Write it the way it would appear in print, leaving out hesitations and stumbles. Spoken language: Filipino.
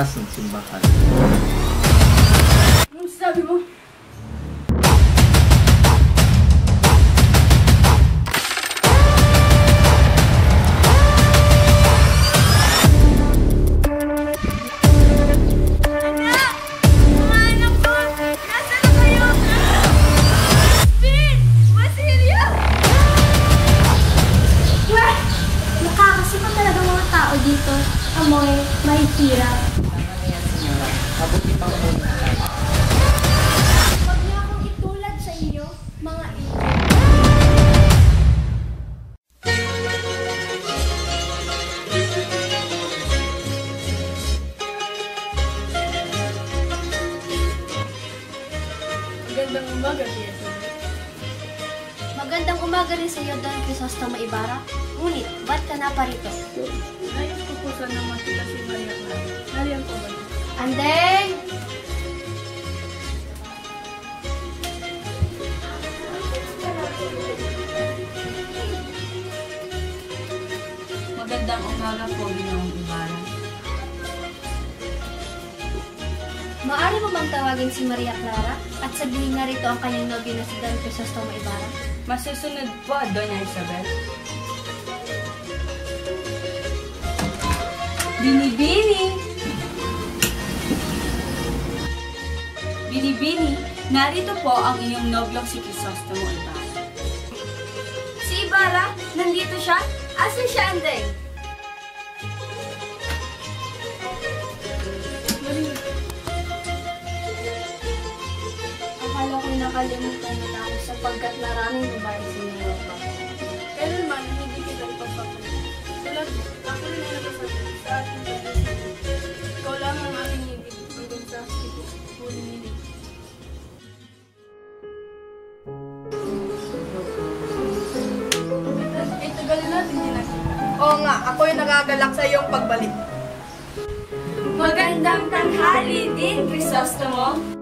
batas ng simbahan. Anong sabi mo? Dito, amoy, may hirap. Ano yan, senyora? Mabuti pang muna tayo. Huwag niyo akong itulad sa inyo, mga ito. Magandang umaga, Tiesa. Magandang umaga rin sa iyo, Don Crisostomo Ibarra. Ngunit, ba't ka na parito? Nais ko po sana makita si Maria Clara. Nariyan po ba? Andeng! Magandang umaga po, Ginoong Ibarra. Maaari mo bang tawagin si Maria Clara at sabihin na rito ang kanyang nobyo na si Don Crisostomo Ibarra? Masusunod po, Doña Isabel. Binibini! Binibini, narito po ang inyong nobyong si Crisostomo Ibarra. Si Ibarra? Nandito siya? Asan siya, Andeng? Akala ko'y nakalimutan na ako sapagkat maraming babae sa inyo pa. Kailanman, hindi kita ipagpapalit. Tulad, ako rin ay nakasabi sa ating pagkakas. Ikaw lang ang aking higit hanggang sa huling hilig. Eh, tagal na natin ginagita. Oo nga, ako'y nagagalak sa iyong pagbalik. Magandang tanghali din, Crisostomo.